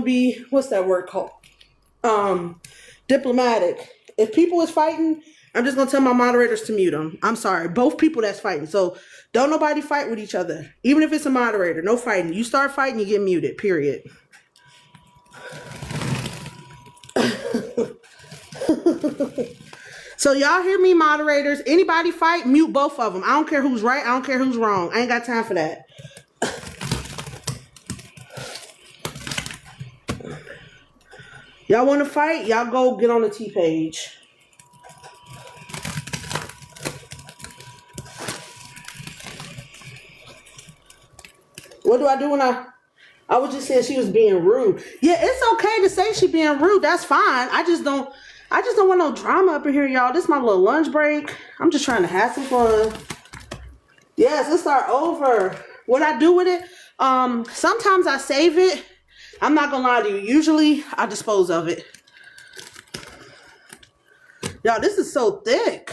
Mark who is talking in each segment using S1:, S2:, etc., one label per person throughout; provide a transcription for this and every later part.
S1: be, what's that word called? Diplomatic. If people is fighting, I'm just gonna tell my moderators to mute them. I'm sorry, both people that's fighting. So don't nobody fight with each other. Even if it's a moderator, no fighting. You start fighting, you get muted, period. So y'all hear me, moderators? Anybody fight, mute both of them. I don't care who's right, I don't care who's wrong. I ain't got time for that. Y'all want to fight? Y'all go get on the T page. What do I do when I was just saying she was being rude? Yeah, it's okay to say she being rude. That's fine. I just don't want no drama up in here, y'all. This is my little lunch break. I'm just trying to have some fun. Yes, let's start over. What I do with it? Sometimes I save it. I'm not gonna lie to you. Usually I dispose of it. Y'all, this is so thick.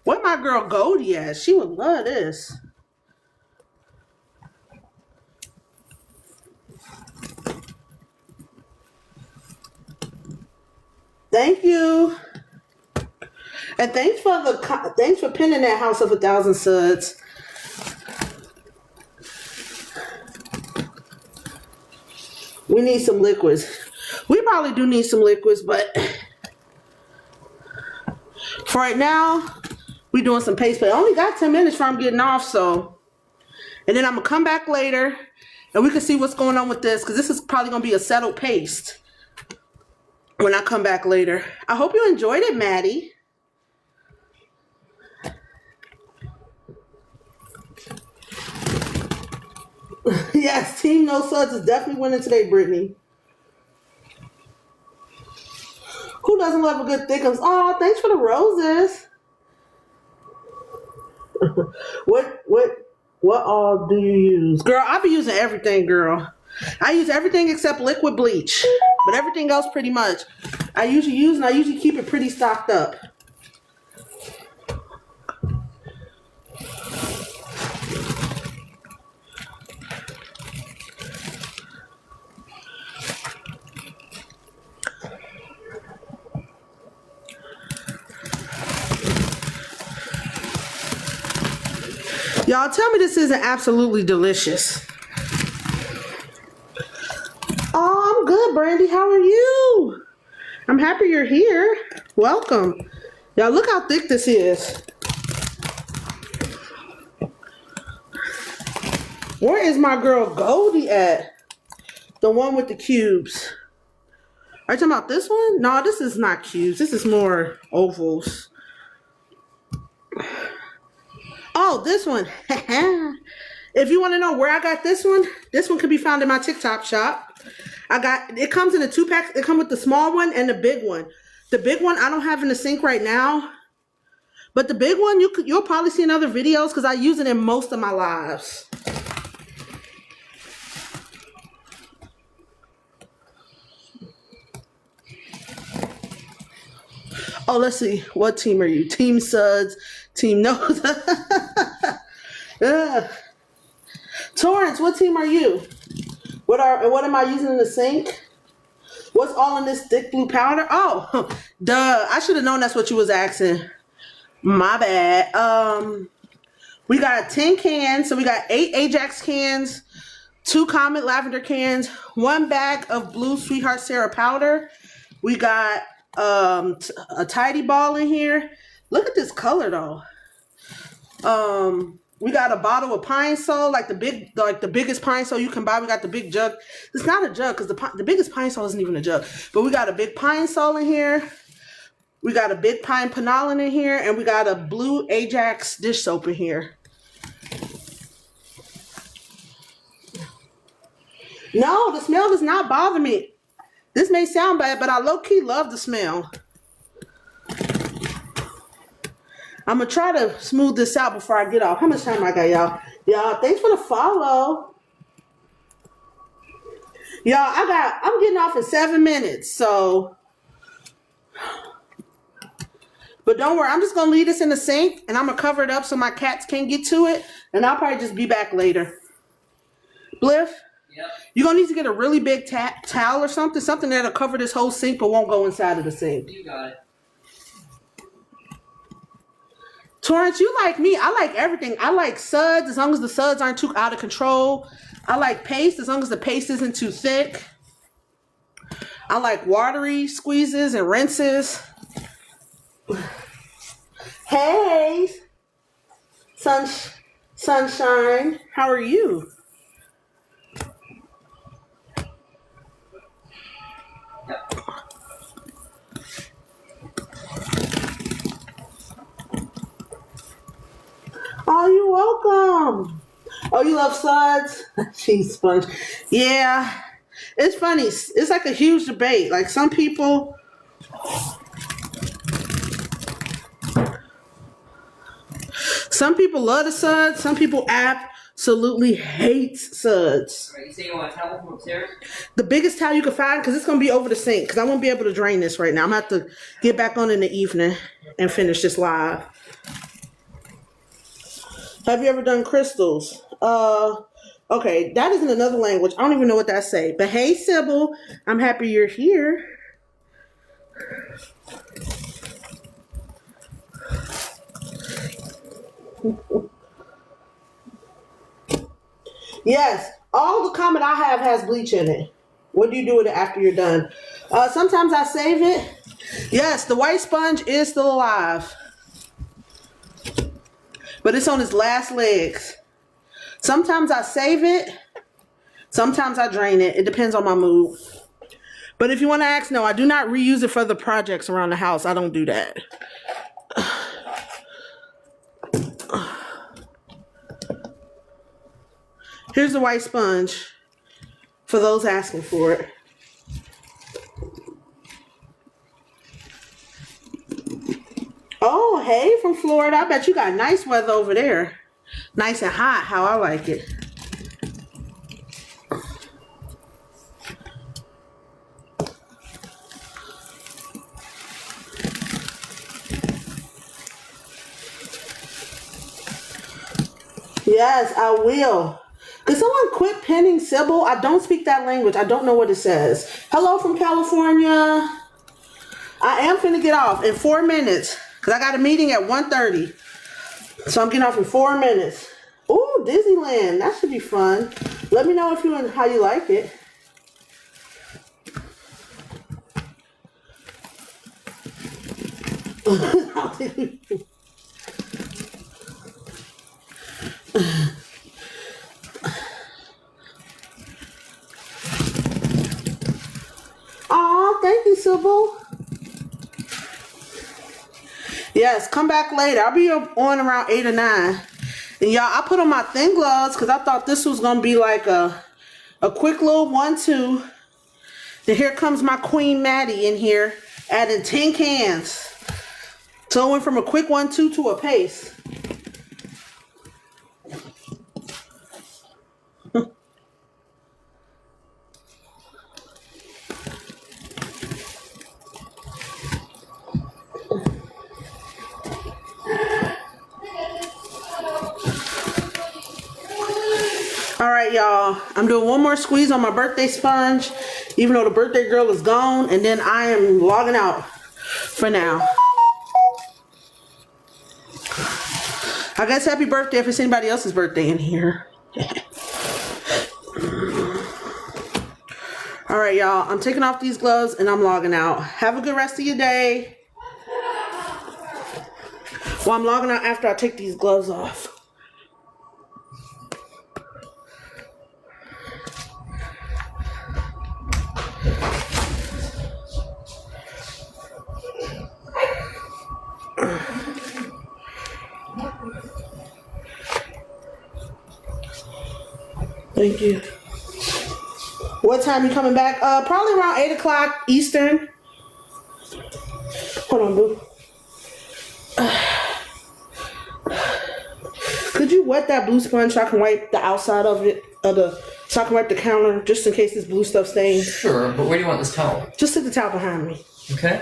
S1: Where my girl Goldie at? She would love this. Thank you. And thanks for pinning that house of 1,000 suds. We need some liquids. We probably do need some liquids, but for right now, we doing some paste play. I only got 10 minutes before I'm getting off, so. And then I'm gonna come back later and we can see what's going on with this, because this is probably gonna be a settled paste when I come back later. I hope you enjoyed it, Maddie. Yes, Team No Suds is definitely winning today, Brittany. Who doesn't love a good thickums? Oh, thanks for the roses. What all do you use? Girl, I be using everything, girl. I use everything except liquid bleach. But everything else pretty much. I usually keep it pretty stocked up. Y'all tell me this isn't absolutely delicious. Oh, I'm good, Brandy. How are you? I'm happy you're here. Welcome. Y'all, look how thick this is. Where is my girl Goldie at? The one with the cubes. Are you talking about this one? No, this is not cubes. This is more ovals. Oh, this one. If you want to know where I got this one can be found in my TikTok shop. It comes in a 2-pack. It comes with the small one and the big one. The big one I don't have in the sink right now. But the big one, you'll probably see in other videos because I use it in most of my lives. Oh, let's see. What team are you? Team Suds, Team No. Torrance, what team are you? What am I using in the sink? What's all in this thick blue powder? Oh, duh. I should have known that's what you was asking. My bad. We got 10 cans. So we got 8 Ajax cans, 2 Comet Lavender cans, 1 bag of Blue Sweetheart Sarah powder. We got a tidy ball in here. Look at this color though. We got a bottle of Pine Sol, like the biggest Pine Sol you can buy. We got the big jug. It's not a jug because the biggest Pine Sol isn't even a jug. But we got a big Pine Sol in here. We got a big Pine Penolin in here, and we got a blue Ajax dish soap in here. No, the smell does not bother me. This may sound bad, but I low-key love the smell. I'm going to try to smooth this out before I get off. How much time I got, y'all? Y'all, thanks for the follow. Y'all, I'm getting off in 7 minutes, so. But don't worry, I'm just going to leave this in the sink, and I'm going to cover it up so my cats can't get to it, and I'll probably just be back later. Bliff,
S2: Yep.
S1: You're going to need to get a really big towel or something. Something that'll cover this whole sink but won't go inside of the sink.
S2: You got it.
S1: Torrance, you like me. I like everything. I like suds as long as the suds aren't too out of control. I like paste as long as the paste isn't too thick. I like watery squeezes and rinses. Hey, sunshine. How are you?
S2: Yep.
S1: Oh, you're welcome. Oh, you love suds? Cheese sponge. Yeah. It's funny. It's like a huge debate. Like some people love the suds. Some people absolutely hate suds.
S2: Right, you say you want a towel from upstairs?
S1: The biggest towel you can find, because it's going to be over the sink, because I won't be able to drain this right now. I'm going to have to get back on in the evening and finish this live. Have you ever done crystals? Okay, that is in another language. I don't even know what that say. But hey, Sybil, I'm happy you're here. Yes, all the Comet I have has bleach in it. What do you do with it after you're done? Sometimes I save it. Yes, the white sponge is still alive. But it's on its last legs. Sometimes I save it. Sometimes I drain it. It depends on my mood. But if you want to ask, no, I do not reuse it for the projects around the house. I don't do that. Here's the white sponge for those asking for it. Oh, hey, from Florida. I bet you got nice weather over there. Nice and hot, how I like it. Yes, I will. Could someone quit pinning Sybil? I don't speak that language. I don't know what it says. Hello from California. I am finna get off in 4 minutes because I got a meeting at 1:30. So I'm getting off in 4 minutes. Ooh, Disneyland. That should be fun. Let me know if you and how you like it. Aw, thank you, Sybil. Yes, come back later. I'll be on around 8 or 9. And y'all, I put on my thin gloves because I thought this was going to be like a quick little 1-2. Then here comes my Queen Maddie in here, adding 10 cans. So it went from a quick 1-2 to a pace. All right, y'all. I'm doing one more squeeze on my birthday sponge, even though the birthday girl is gone, and then I am logging out for now. I guess happy birthday if it's anybody else's birthday in here. All right, y'all. I'm taking off these gloves and I'm logging out. Have a good rest of your day. Well, I'm logging out after I take these gloves off. Thank you. What time you coming back? Probably around 8 o'clock Eastern. Hold on, boo. Could you wet that blue sponge so I can wipe the outside of it, so I can wipe the counter, just in case this blue stuff stains?
S2: Sure, but where do you want this towel?
S1: Just stick the towel behind me.
S2: Okay.